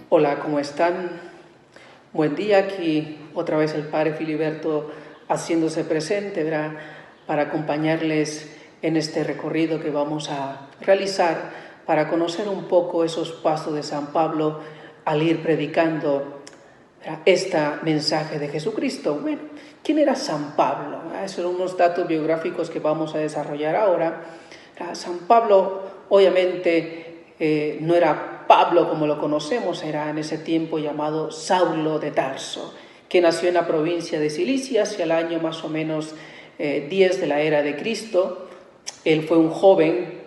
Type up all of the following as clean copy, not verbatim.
Hola, ¿cómo están? Buen día, aquí otra vez el Padre Filiberto haciéndose presente, ¿verdad?, para acompañarles en este recorrido que vamos a realizar para conocer un poco esos pasos de San Pablo al ir predicando, ¿verdad?, este mensaje de Jesucristo. Bueno, ¿quién era San Pablo? Esos son unos datos biográficos que vamos a desarrollar ahora. San Pablo, obviamente, no era Pablo como lo conocemos, era en ese tiempo llamado Saulo de Tarso, que nació en la provincia de Cilicia hacia el año más o menos 10 de la era de Cristo. Él fue un joven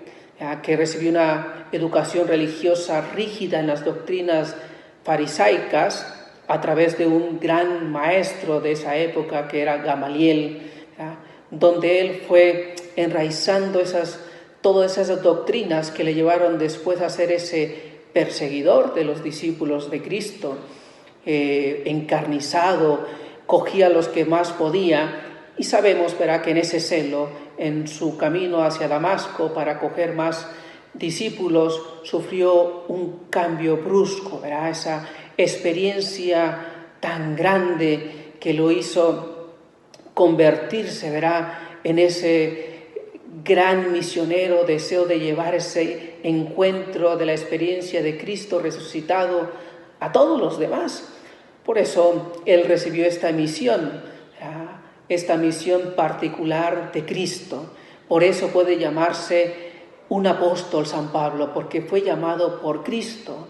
que recibió una educación religiosa rígida en las doctrinas farisaicas a través de un gran maestro de esa época que era Gamaliel, donde él fue enraizando todas esas doctrinas que le llevaron después a ser ese perseguidor de los discípulos de Cristo, encarnizado, cogía a los que más podía, y sabemos, ¿verdad?, que en ese celo, en su camino hacia Damasco para coger más discípulos, sufrió un cambio brusco, ¿verdad?, esa experiencia tan grande que lo hizo convertirse, ¿verdad?, en ese gran misionero, deseo de llevar ese encuentro de la experiencia de Cristo resucitado a todos los demás. Por eso él recibió esta misión particular de Cristo. Por eso puede llamarse un apóstol San Pablo, porque fue llamado por Cristo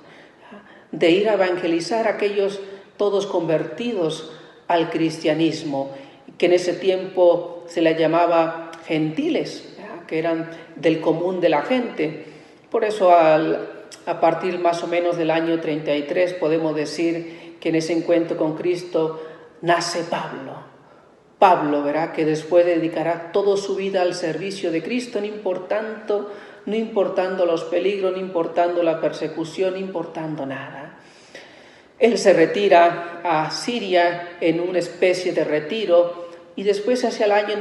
de ir a evangelizar a aquellos todos convertidos al cristianismo, que en ese tiempo se les llamaba gentiles, que eran del común de la gente. Por eso a partir más o menos del año 33 podemos decir que en ese encuentro con Cristo nace Pablo, ¿verdad?, que después dedicará toda su vida al servicio de Cristo, no importando los peligros, no importando la persecución, no importando nada. Él se retira a Siria en una especie de retiro y después hacia el año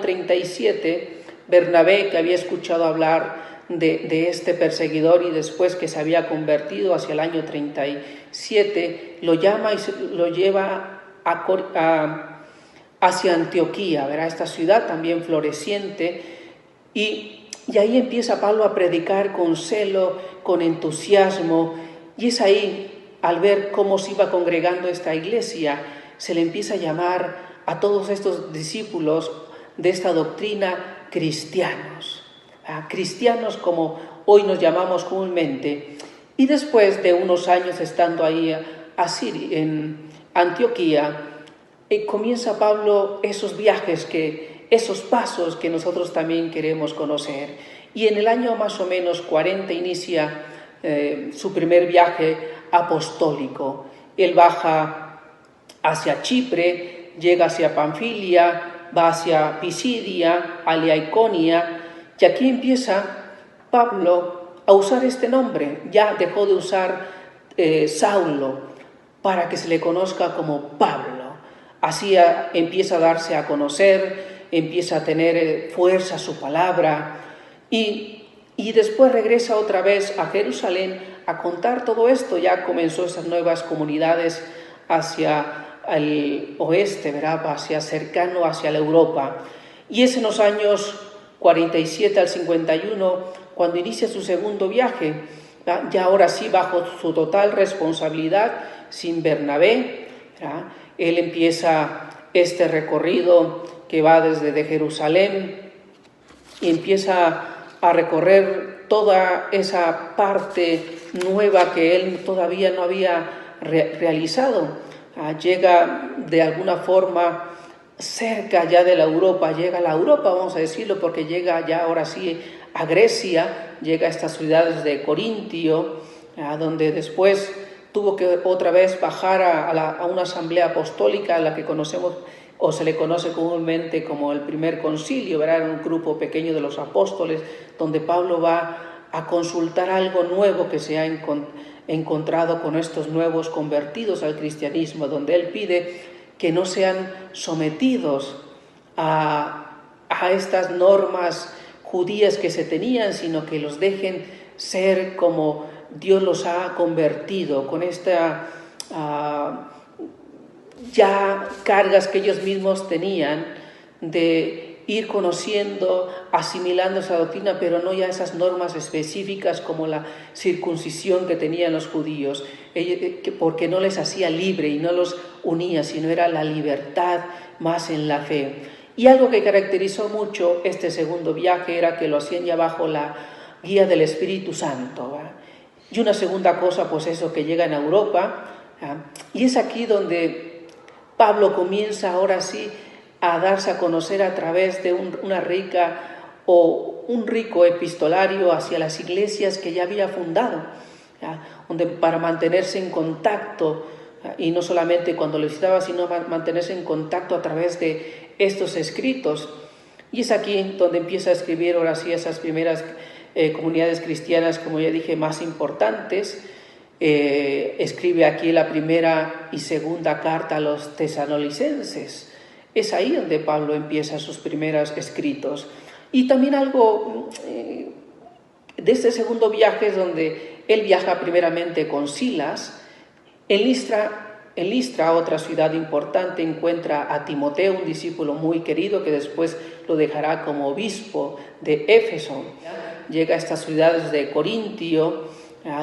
37, Bernabé, que había escuchado hablar de este perseguidor y después que se había convertido hacia el año 37, lo llama y lo lleva hacia Antioquía, ¿verdad?, esta ciudad también floreciente, y ahí empieza Pablo a predicar con celo, con entusiasmo, y es ahí, al ver cómo se iba congregando esta iglesia, se le empieza a llamar a todos estos discípulos de esta doctrina cristianos, cristianos como hoy nos llamamos comúnmente. Y después de unos años estando ahí en Antioquía, comienza Pablo esos viajes, esos pasos que nosotros también queremos conocer. Y en el año más o menos 40 inicia su primer viaje apostólico. Él baja hacia Chipre, llega hacia Panfilia, va hacia Pisidia, hacia Iconia, y aquí empieza Pablo a usar este nombre. Ya dejó de usar Saulo para que se le conozca como Pablo. Así empieza a darse a conocer, empieza a tener fuerza su palabra y después regresa otra vez a Jerusalén a contar todo esto. Ya comenzó esas nuevas comunidades hacia al oeste, ¿verdad?, hacia cercano hacia la Europa. Y es en los años 47 al 51 cuando inicia su segundo viaje, ya ahora sí bajo su total responsabilidad, sin Bernabé, ¿verdad? Él empieza este recorrido que va desde Jerusalén y empieza a recorrer toda esa parte nueva que él todavía no había realizado. Llega de alguna forma cerca ya de la Europa, llega a la Europa, vamos a decirlo, porque llega ya ahora sí a Grecia, llega a estas ciudades de Corintio, donde después tuvo que otra vez bajar a una asamblea apostólica, a la que conocemos o se le conoce comúnmente como el primer concilio, ¿verdad? Era un grupo pequeño de los apóstoles, donde Pablo va a consultar algo nuevo que se ha encontrado con estos nuevos convertidos al cristianismo, donde él pide que no sean sometidos a estas normas judías que se tenían, sino que los dejen ser como Dios los ha convertido, con esta ya cargas que ellos mismos tenían de ir conociendo, asimilando esa doctrina, pero no ya esas normas específicas como la circuncisión que tenían los judíos, porque no les hacía libre y no los unía, sino era la libertad más en la fe. Y algo que caracterizó mucho este segundo viaje era que lo hacían ya bajo la guía del Espíritu Santo, ¿va? Y una segunda cosa, pues eso, que llegan a Europa, ¿va? Y es aquí donde Pablo comienza ahora sí a darse a conocer a través de un rico epistolario hacia las iglesias que ya había fundado, ¿ya? Donde para mantenerse en contacto, ¿ya? Y no solamente cuando lo visitaba, sino mantenerse en contacto a través de estos escritos. Y es aquí donde empieza a escribir ahora sí esas primeras comunidades cristianas, como ya dije, más importantes. Escribe aquí la primera y segunda carta a los tesalonicenses. Es ahí donde Pablo empieza sus primeros escritos. Y también algo de este segundo viaje es donde él viaja primeramente con Silas. En Listra, otra ciudad importante, encuentra a Timoteo, un discípulo muy querido que después lo dejará como obispo de Éfeso. Llega a estas ciudades de Corintio,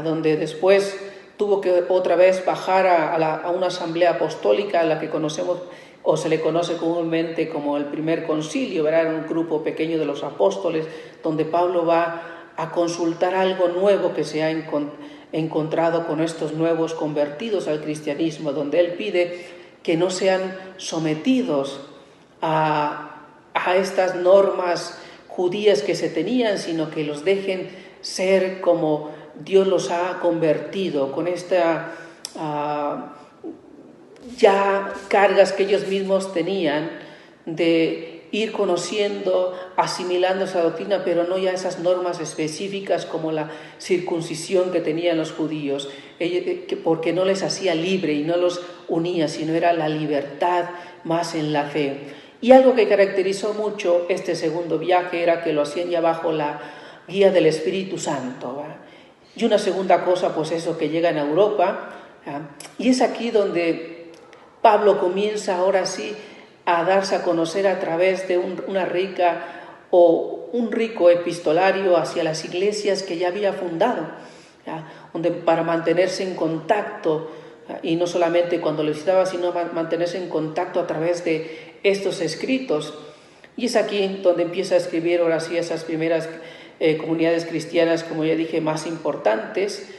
donde después tuvo que otra vez bajar a una asamblea apostólica, a la que conocemos o se le conoce comúnmente como el primer concilio, ¿verdad? Era un grupo pequeño de los apóstoles, donde Pablo va a consultar algo nuevo que se ha encontrado con estos nuevos convertidos al cristianismo, donde él pide que no sean sometidos a estas normas judías que se tenían, sino que los dejen ser como Dios los ha convertido, con esta ya cargas que ellos mismos tenían de ir conociendo, asimilando esa doctrina, pero no ya esas normas específicas como la circuncisión que tenían los judíos, porque no les hacía libre y no los unía, sino era la libertad más en la fe. Y algo que caracterizó mucho este segundo viaje era que lo hacían ya bajo la guía del Espíritu Santo, ¿va? Y una segunda cosa, pues eso, que llegan a Europa, ¿va? Y es aquí donde Pablo comienza ahora sí a darse a conocer a través de un rico epistolario hacia las iglesias que ya había fundado, ¿ya? Donde para mantenerse en contacto, ¿ya? Y no solamente cuando lo visitaba, sino mantenerse en contacto a través de estos escritos. Y es aquí donde empieza a escribir ahora sí esas primeras comunidades cristianas, como ya dije, más importantes.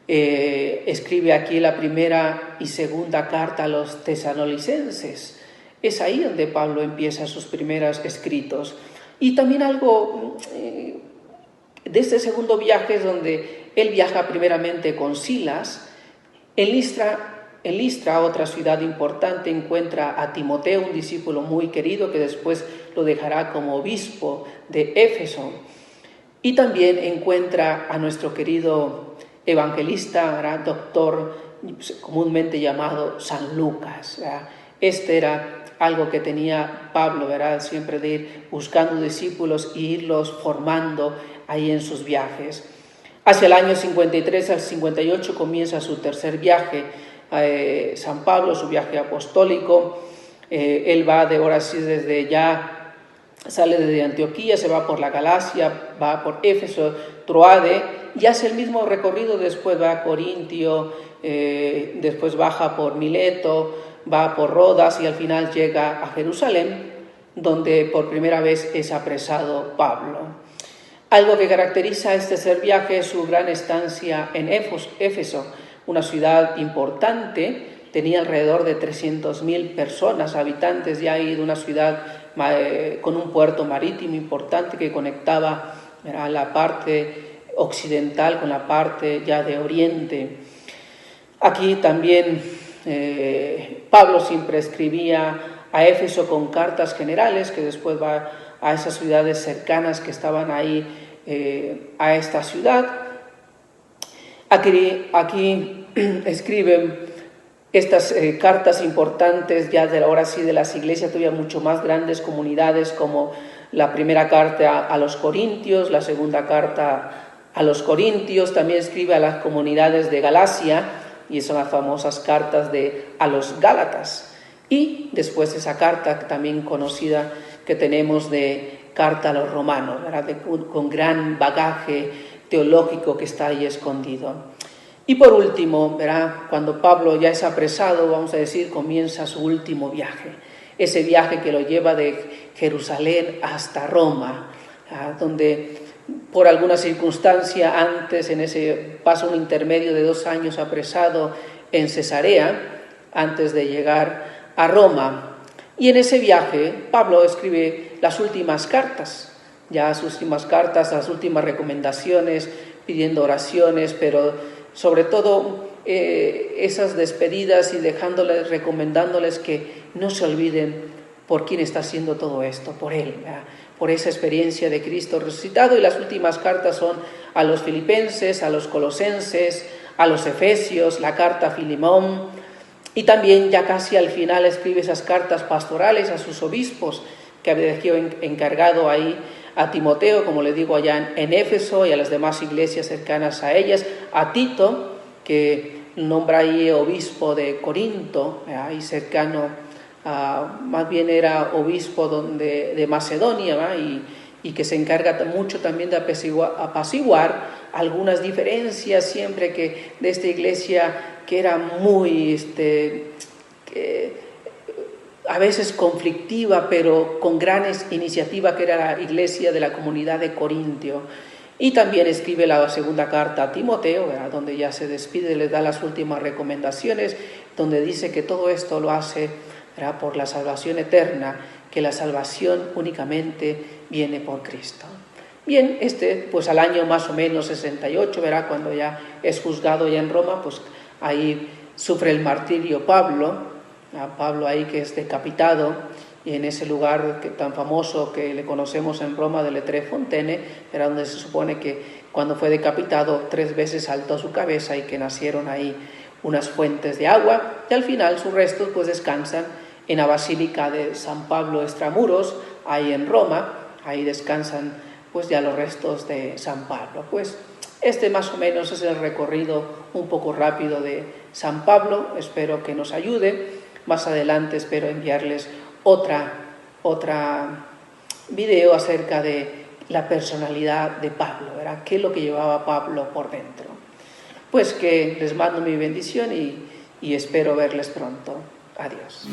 Escribe aquí la primera y segunda carta a los tesalonicenses. Es ahí donde Pablo empieza sus primeros escritos. Y también algo de este segundo viaje es donde él viaja primeramente con Silas. En Listra, otra ciudad importante, encuentra a Timoteo, un discípulo muy querido que después lo dejará como obispo de Éfeso. Y también encuentra a nuestro querido evangelista, ¿verdad? Doctor, comúnmente llamado San Lucas, ¿verdad? Este era algo que tenía Pablo, ¿verdad? Siempre de ir buscando discípulos y irlos formando ahí en sus viajes. Hacia el año 53 al 58 comienza su tercer viaje, San Pablo, su viaje apostólico. Él va de ahora sí desde ya, sale desde Antioquía, se va por la Galacia, va por Éfeso, Troade, y hace el mismo recorrido, después va a Corintio, después baja por Mileto, va por Rodas y al final llega a Jerusalén, donde por primera vez es apresado Pablo. Algo que caracteriza este tercer viaje es su gran estancia en Éfeso, una ciudad importante, tenía alrededor de 300.000 personas, habitantes, ya ahí de una ciudad con un puerto marítimo importante que conectaba la parte occidental con la parte ya de oriente. Aquí también Pablo siempre escribía a Éfeso con cartas generales, que después va a esas ciudades cercanas que estaban ahí a esta ciudad. Aquí escriben estas cartas importantes ya ahora sí de las iglesias todavía mucho más grandes, comunidades como la primera carta a los Corintios, la segunda carta a los Corintios, también escribe a las comunidades de Galacia, y son las famosas cartas a los Gálatas. Y después esa carta también conocida que tenemos de carta a los romanos, ¿verdad? Con gran bagaje teológico que está ahí escondido. Y por último, ¿verdad? Cuando Pablo ya es apresado, vamos a decir, comienza su último viaje. Ese viaje que lo lleva de Jerusalén hasta Roma, donde por alguna circunstancia antes, en ese paso un intermedio de 2 años apresado en Cesarea, antes de llegar a Roma. Y en ese viaje Pablo escribe las últimas cartas, ya sus últimas cartas, las últimas recomendaciones, pidiendo oraciones, pero sobre todo esas despedidas y recomendándoles que no se olviden por quién está haciendo todo esto, por él, ¿verdad? Por esa experiencia de Cristo resucitado. Y las últimas cartas son a los filipenses, a los colosenses, a los efesios, la carta a Filemón, y también ya casi al final escribe esas cartas pastorales a sus obispos, que había dejado encargado ahí a Timoteo, como le digo, allá en Éfeso, y a las demás iglesias cercanas a ellas, a Tito, que nombra ahí obispo de Corinto, ahí cercano, más bien era obispo de Macedonia, ¿verdad? Y que se encarga mucho también de apaciguar algunas diferencias siempre que de esta iglesia que era muy, a veces conflictiva, pero con gran iniciativa, que era la iglesia de la comunidad de Corintio. Y también escribe la segunda carta a Timoteo, ¿verdad? Donde ya se despide, le da las últimas recomendaciones, donde dice que todo esto lo hace, ¿verdad?, por la salvación eterna, que la salvación únicamente viene por Cristo. Bien, pues al año más o menos 68, ¿verdad?, cuando ya es juzgado ya en Roma, pues ahí sufre el martirio Pablo ahí que es decapitado, y en ese lugar tan famoso que le conocemos en Roma de Le Tre Fontane, era donde se supone que cuando fue decapitado 3 veces saltó su cabeza y que nacieron ahí unas fuentes de agua, y al final sus restos pues descansan en la Basílica de San Pablo Extramuros, ahí en Roma. Ahí descansan pues ya los restos de San Pablo. Pues este más o menos es el recorrido un poco rápido de San Pablo. Espero que nos ayude. Más adelante espero enviarles otra video acerca de la personalidad de Pablo, ¿verdad? ¿Qué es lo que llevaba Pablo por dentro? Pues que les mando mi bendición y espero verles pronto. Adiós.